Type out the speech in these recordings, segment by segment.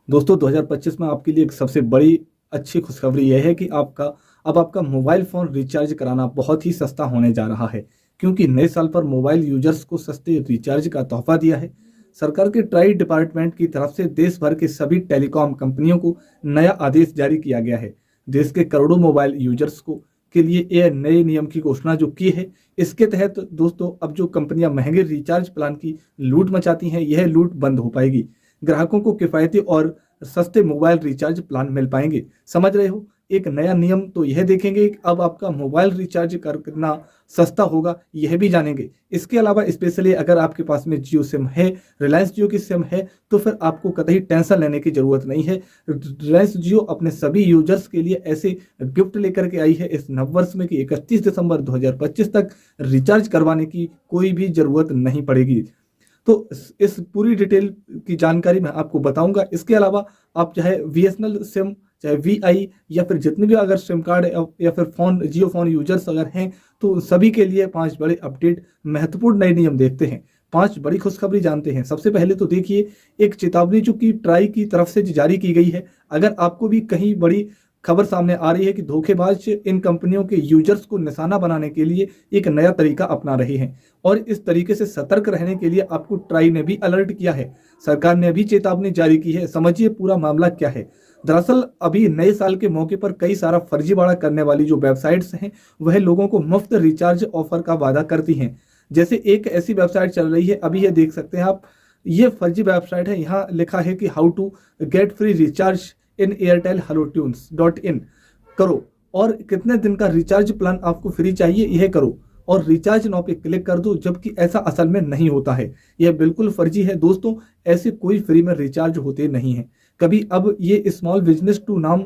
दोस्तों 2025 में आपके लिए एक सबसे बड़ी अच्छी खुशखबरी यह है कि आपका मोबाइल फ़ोन रिचार्ज कराना बहुत ही सस्ता होने जा रहा है, क्योंकि नए साल पर मोबाइल यूजर्स को सस्ते रिचार्ज का तोहफा दिया है। सरकार के ट्राई डिपार्टमेंट की तरफ से देश भर के सभी टेलीकॉम कंपनियों को नया आदेश जारी किया गया है। देश के करोड़ों मोबाइल यूजर्स को के लिए यह नए नियम की घोषणा जो की है। इसके तहत दोस्तों अब जो कंपनियां महंगे रिचार्ज प्लान की लूट मचाती हैं, यह लूट बंद हो पाएगी। ग्राहकों को किफ़ायती और सस्ते मोबाइल रिचार्ज प्लान मिल पाएंगे। समझ रहे हो? एक नया नियम तो यह देखेंगे कि अब आपका मोबाइल रिचार्ज करना सस्ता होगा, यह भी जानेंगे। इसके अलावा स्पेशली अगर आपके पास में जियो सिम है, रिलायंस जियो की सिम है, तो फिर आपको कतई टेंशन लेने की ज़रूरत नहीं है। रिलायंस जियो अपने सभी यूजर्स के लिए ऐसे गिफ्ट लेकर के आई है इस नववर्ष में कि 31 दिसंबर 2025 तक रिचार्ज करवाने की कोई भी ज़रूरत नहीं पड़ेगी। तो इस पूरी डिटेल की जानकारी मैं आपको बताऊंगा। इसके अलावा आप चाहे बीएसएनएल सिम, चाहे वीआई, या फिर जितने भी अगर सिम कार्ड या फिर फोन जियो फोन यूजर्स अगर हैं, तो सभी के लिए 5 बड़े अपडेट, महत्वपूर्ण नए नियम देखते हैं। 5 बड़ी खुशखबरी जानते हैं। सबसे पहले तो देखिए, एक चेतावनी जो कि ट्राई की तरफ से जारी की गई है। अगर आपको भी कहीं बड़ी खबर सामने आ रही है कि धोखेबाज इन कंपनियों के यूजर्स को निशाना बनाने के लिए एक नया तरीका अपना रहे हैं, और इस तरीके से सतर्क रहने के लिए आपको ट्राई ने भी अलर्ट किया है। सरकार ने अभी चेतावनी जारी की है। समझिए पूरा मामला क्या है। दरअसल अभी नए साल के मौके पर कई सारा फर्जीवाड़ा करने वाली जो वेबसाइट्स हैं, वह लोगों को मुफ्त रिचार्ज ऑफर का वादा करती हैं। जैसे एक ऐसी वेबसाइट चल रही है, अभी ये देख सकते हैं आप, ये फर्जी वेबसाइट है। यहाँ लिखा है कि how to get free recharge in Airtel hello tunes .in करो, और कितने दिन का रिचार्ज प्लान आपको फ्री चाहिए यह करो, और रिचार्ज नाउ पे क्लिक कर दो। जबकि ऐसा असल में नहीं होता है, यह बिल्कुल फर्जी है दोस्तों। ऐसे कोई फ्री में रिचार्ज होते नहीं है कभी। अब ये स्मॉल बिजनेस टू नाम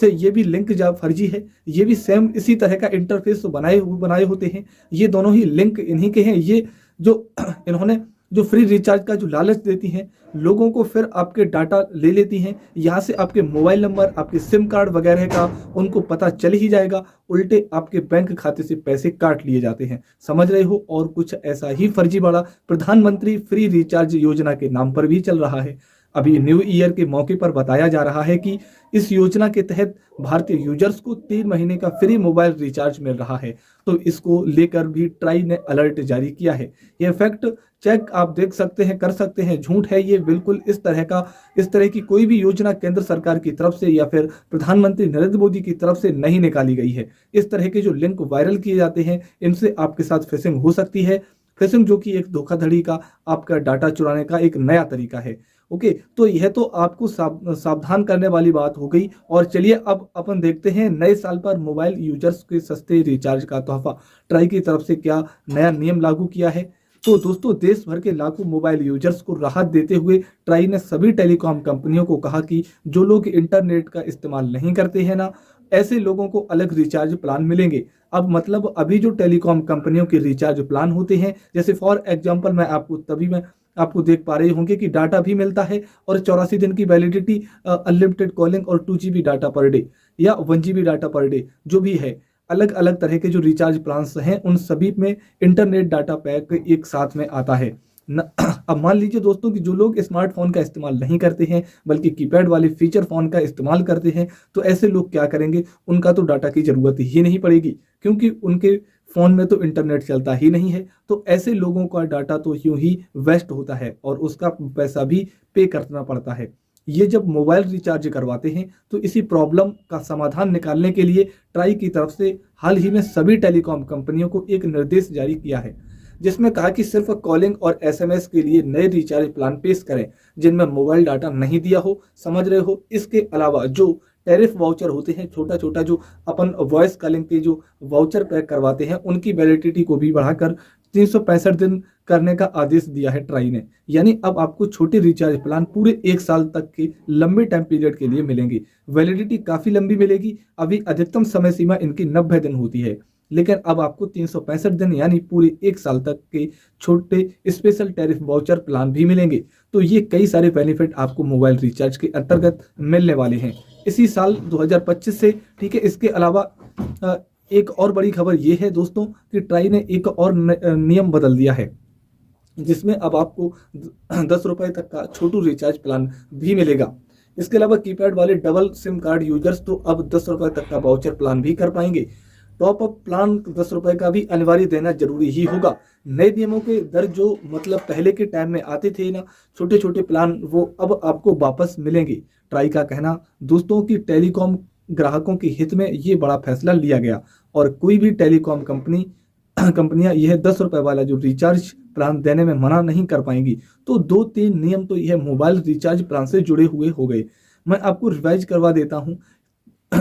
से ये भी लिंक जा फर्जी है। ये भी सेम इसी तरह का इंटरफेस तो बनाए होते हैं। ये दोनों ही लिंक इन्हीं के हैं। ये जो इन्होंने जो फ्री रिचार्ज का जो लालच देती हैं लोगों को, फिर आपके डाटा ले लेती हैं। यहाँ से आपके मोबाइल नंबर, आपके सिम कार्ड वगैरह का उनको पता चल ही जाएगा। उल्टे आपके बैंक खाते से पैसे काट लिए जाते हैं। समझ रहे हो? और कुछ ऐसा ही फर्जीवाड़ा प्रधानमंत्री फ्री रिचार्ज योजना के नाम पर भी चल रहा है। अभी न्यू ईयर के मौके पर बताया जा रहा है कि इस योजना के तहत भारतीय यूजर्स को 3 महीने का फ्री मोबाइल रिचार्ज मिल रहा है। तो इसको लेकर भी ट्राई ने अलर्ट जारी किया है। यह फैक्ट चेक आप देख सकते हैं, कर सकते हैं, झूठ है ये बिल्कुल। इस तरह की कोई भी योजना केंद्र सरकार की तरफ से या फिर प्रधानमंत्री नरेंद्र मोदी की तरफ से नहीं निकाली गई है। इस तरह के जो लिंक वायरल किए जाते हैं, इनसे आपके साथ फिशिंग हो सकती है। फिशिंग जो कि एक धोखाधड़ी का, आपका डाटा चुराने का एक नया तरीका है। ओके, तो यह तो आपको सावधान करने वाली बात हो गई। और चलिए अब अपन देखते हैं नए साल पर मोबाइल यूजर्स के सस्ते रिचार्ज का तोहफा ट्राई की तरफ से क्या नया नियम लागू किया है। तो दोस्तों, देश भर के लाखों मोबाइल यूजर्स को राहत देते हुए ट्राई ने सभी टेलीकॉम कंपनियों को कहा कि जो लोग इंटरनेट का इस्तेमाल नहीं करते हैं ना, ऐसे लोगों को अलग रिचार्ज प्लान मिलेंगे। अब मतलब अभी जो टेलीकॉम कंपनियों के रिचार्ज प्लान होते हैं, जैसे फॉर एग्जांपल मैं आपको देख पा रहे होंगे कि डाटा भी मिलता है, और 84 दिन की वैलिडिटी, अनलिमिटेड कॉलिंग और 2 GB डाटा पर डे या 1 GB डाटा पर डे, जो भी है। अलग अलग तरह के जो रिचार्ज प्लान्स हैं, उन सभी में इंटरनेट डाटा पैक एक साथ में आता है न। अब मान लीजिए दोस्तों कि जो लोग स्मार्टफोन का इस्तेमाल नहीं करते हैं, बल्कि कीपैड वाले फीचर फोन का इस्तेमाल करते हैं, तो ऐसे लोग क्या करेंगे? उनका तो डाटा की जरूरत ही नहीं पड़ेगी, क्योंकि उनके फोन में तो इंटरनेट चलता ही नहीं है। तो ऐसे लोगों का डाटा तो यूं ही वेस्ट होता है, और उसका पैसा भी पे करना पड़ता है। ये जब मोबाइल रिचार्ज करवाते हैं, तो इसी प्रॉब्लम का समाधान निकालने के लिए ट्राई की तरफ से हाल ही में सभी टेलीकॉम कंपनियों को एक निर्देश जारी किया है, जिसमें कहा कि सिर्फ कॉलिंग और एसएमएस के लिए नए रिचार्ज प्लान पेश करें जिनमें मोबाइल डाटा नहीं दिया हो। समझ रहे हो? इसके अलावा जो टैरिफ वाउचर होते हैं, छोटा छोटा जो अपन वॉइस कॉलिंग के जो वाउचर पैक करवाते हैं, उनकी वैलिडिटी को भी बढ़ाकर 365 दिन करने का आदेश दिया है ट्राई ने। यानी अब आपको छोटे रिचार्ज प्लान पूरे 1 साल तक के लंबे टाइम पीरियड के लिए मिलेंगे। वैलिडिटी काफ़ी लंबी मिलेगी। अभी अधिकतम समय सीमा इनकी 90 दिन होती है, लेकिन अब आपको 365 दिन यानी पूरे 1 साल तक के छोटे स्पेशल टैरिफ वाउचर प्लान भी मिलेंगे। तो ये कई सारे बेनिफिट आपको मोबाइल रिचार्ज के अंतर्गत मिलने वाले हैं इसी साल 2025 से। ठीक है, इसके अलावा एक और बड़ी खबर ये है दोस्तों कि ट्राई ने एक और नियम बदल दिया है, जिसमें अब आपको 10 रुपए तक का छोटू रिचार्ज प्लान भी मिलेगा। इसके अलावा कीपैड वाले डबल सिम कार्ड यूजर्स तो अब 10 रुपए तक का वाउचर प्लान भी कर पाएंगे। टॉप अप प्लान 10 रुपए का भी अनिवार्य देना जरूरी ही होगा। नए नियमों के दर जो मतलब पहले के टाइम में आते थे ना, छोटे छोटे प्लान, वो अब आपको वापस मिलेंगे। ट्राई का कहना दोस्तों की टेलीकॉम ग्राहकों के हित में ये बड़ा फैसला लिया गया और कोई भी टेलीकॉम कंपनियां यह 10 रुपए वाला जो रिचार्ज प्लान देने में मना नहीं कर पाएंगी। तो 2-3 नियम तो यह मोबाइल रिचार्ज प्लान से जुड़े हुए हो गए। मैं आपको रिवाइज करवा देता हूं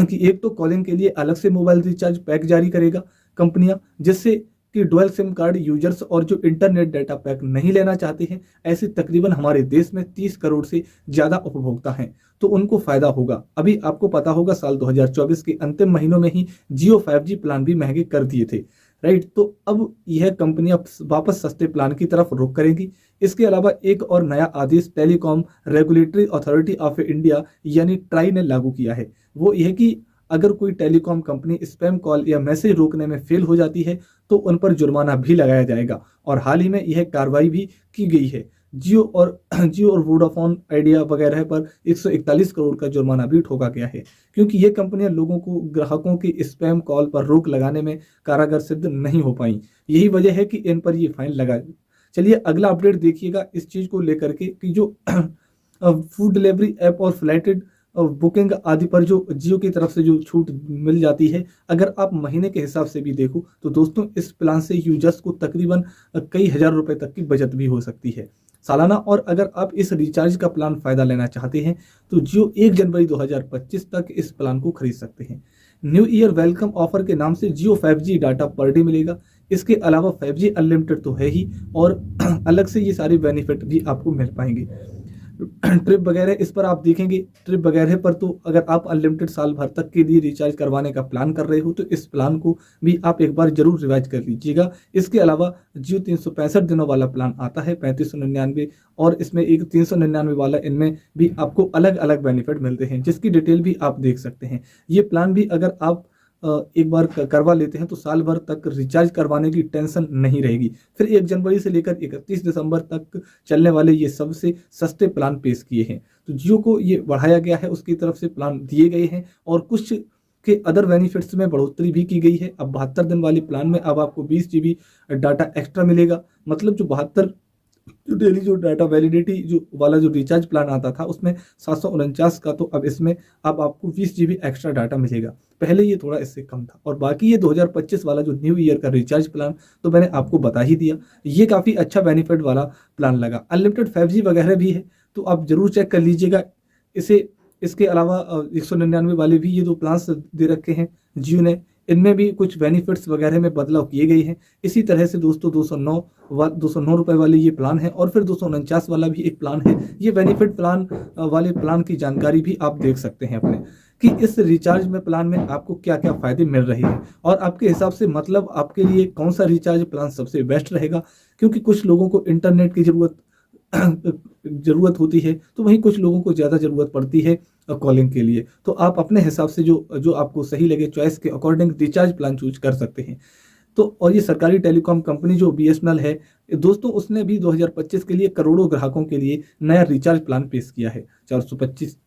कि एक तो कॉलिंग के लिए अलग से मोबाइल रिचार्ज पैक जारी करेगा कंपनियां, जिससे कि डुअल सिम कार्ड यूजर्स और जो इंटरनेट डाटा पैक नहीं लेना चाहते हैं, ऐसे तकरीबन हमारे देश में 30 करोड़ से ज्यादा उपभोक्ता हैं, तो उनको फायदा होगा। अभी आपको पता होगा साल 2024 के अंतिम महीनों में ही जियो 5G प्लान भी महंगे कर दिए थे, राइट। तो अब यह कंपनियां वापस सस्ते प्लान की तरफ रुख करेंगी। इसके अलावा एक और नया आदेश telecom regulatory authority of India यानी ट्राई ने लागू किया है। वो यह कि अगर कोई टेलीकॉम कंपनी स्पैम कॉल या मैसेज रोकने में फेल हो जाती है तो उन पर जुर्माना भी लगाया जाएगा। और हाल ही में यह कार्रवाई भी की गई है। जियो और वोडाफोन आइडिया वगैरह पर 141 करोड़ का जुर्माना भी ठोका गया है, क्योंकि ये कंपनियां लोगों को ग्राहकों की स्पैम कॉल पर रोक लगाने में कारगर सिद्ध नहीं हो पाई। यही वजह है कि इन पर ये फाइन लगा। चलिए अगला अपडेट देखिएगा इस चीज को लेकर के कि जो फूड डिलीवरी ऐप और फ्लाइट बुकिंग आदि पर जो जियो की तरफ से जो छूट मिल जाती है, अगर आप महीने के हिसाब से भी देखो तो दोस्तों इस प्लान से यूजर्स को तकरीबन कई हजार रुपए तक की बचत भी हो सकती है सालाना। और अगर आप इस रिचार्ज का प्लान फायदा लेना चाहते हैं तो जियो 1 जनवरी 2025 तक इस प्लान को खरीद सकते हैं। न्यू ईयर वेलकम ऑफर के नाम से जियो 5G डाटा पर डे मिलेगा। इसके अलावा 5G अनलिमिटेड तो है ही, और अलग से ये सारे बेनिफिट भी आपको मिल पाएंगे। ट्रिप वगैरह इस पर आप देखेंगे, ट्रिप वगैरह पर तो अगर आप अनलिमिटेड साल भर तक के लिए रिचार्ज करवाने का प्लान कर रहे हो तो इस प्लान को भी आप एक बार जरूर रिवाइज कर लीजिएगा। इसके अलावा जियो 365 दिनों वाला प्लान आता है 3599, और इसमें एक 399 वाला, इनमें भी आपको अलग अलग बेनिफिट मिलते हैं जिसकी डिटेल भी आप देख सकते हैं। ये प्लान भी अगर आप एक बार करवा लेते हैं तो साल भर तक रिचार्ज करवाने की टेंशन नहीं रहेगी। फिर 1 जनवरी से लेकर 31 दिसंबर तक चलने वाले ये सबसे सस्ते प्लान पेश किए हैं। तो जियो को ये बढ़ाया गया है, उसकी तरफ से प्लान दिए गए हैं और कुछ के अदर बेनिफिट्स में बढ़ोतरी भी की गई है। अब 72 दिन वाले प्लान में अब आपको 20 GB डाटा एक्स्ट्रा मिलेगा। मतलब जो 72 जो डेली जो डाटा वैलिडिटी जो वाला जो रिचार्ज प्लान आता था उसमें 749 का, तो अब इसमें अब आपको 20 GB एक्स्ट्रा डाटा मिलेगा। पहले ये थोड़ा इससे कम था। और बाकी ये 2025 वाला जो न्यू ईयर का रिचार्ज प्लान तो मैंने आपको बता ही दिया, ये काफ़ी अच्छा बेनिफिट वाला प्लान लगा। अनलिमिटेड 5G वगैरह भी है तो आप जरूर चेक कर लीजिएगा इसे। इसके अलावा 199 वाले भी ये दो प्लान्स दे रखे हैं जियो ने, इनमें भी कुछ बेनिफिट्स वगैरह में बदलाव किए गए हैं। इसी तरह से दोस्तों 209 रुपए वाले ये प्लान है, और फिर 249 वाला भी एक प्लान है। ये बेनिफिट प्लान वाले प्लान की जानकारी भी आप देख सकते हैं अपने, कि इस रिचार्ज में प्लान में आपको क्या क्या फायदे मिल रहे हैं और आपके हिसाब से मतलब आपके लिए कौन सा रिचार्ज प्लान सबसे बेस्ट रहेगा। क्योंकि कुछ लोगों को इंटरनेट की जरूरत होती है, तो वहीं कुछ लोगों को ज़्यादा ज़रूरत पड़ती है कॉलिंग के लिए। तो आप अपने हिसाब से जो आपको सही लगे चॉइस के अकॉर्डिंग रिचार्ज प्लान चूज कर सकते हैं। तो और ये सरकारी टेलीकॉम कंपनी जो BSNL है दोस्तों, उसने भी 2025 के लिए करोड़ों ग्राहकों के लिए नया रिचार्ज प्लान पेश किया है। 425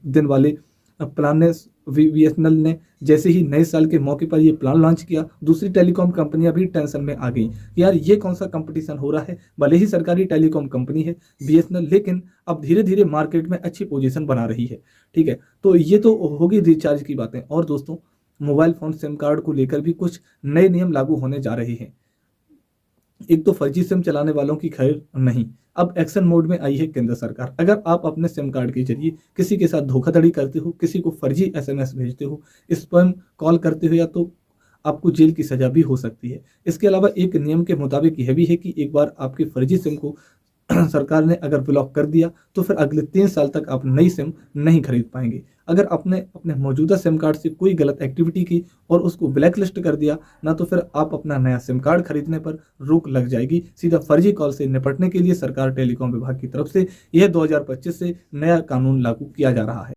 दिन वाले प्लान ने BSNL ने जैसे ही नए साल के मौके पर ये प्लान लॉन्च किया, दूसरी टेलीकॉम कंपनियां भी टेंशन में आ गई कि यार ये कौन सा कंपटीशन हो रहा है। भले ही सरकारी टेलीकॉम कंपनी है BSNL, लेकिन अब धीरे धीरे मार्केट में अच्छी पोजीशन बना रही है। ठीक है, तो ये तो होगी रिचार्ज की बातें। और दोस्तों मोबाइल फोन सिम कार्ड को लेकर भी कुछ नए नियम लागू होने जा रहे हैं। एक तो फर्जी सिम चलाने वालों की खैर नहीं, अब एक्शन मोड में आई है केंद्र सरकार। अगर आप अपने सिम कार्ड के जरिए किसी के साथ धोखाधड़ी करते हो, किसी को फर्जी SMS भेजते हो, स्पैम कॉल करते हो, या तो आपको जेल की सजा भी हो सकती है। इसके अलावा एक नियम के मुताबिक यह भी है कि एक बार आपकी फर्जी सिम को सरकार ने अगर ब्लॉक कर दिया तो फिर अगले 3 साल तक आप नई सिम नहीं खरीद पाएंगे। अगर आपने अपने मौजूदा सिम कार्ड से कोई गलत एक्टिविटी की और उसको ब्लैक लिस्ट कर दिया ना, तो फिर आप अपना नया सिम कार्ड खरीदने पर रोक लग जाएगी। सीधा फर्जी कॉल से निपटने के लिए सरकार टेलीकॉम विभाग की तरफ से यह 2025 से नया कानून लागू किया जा रहा है।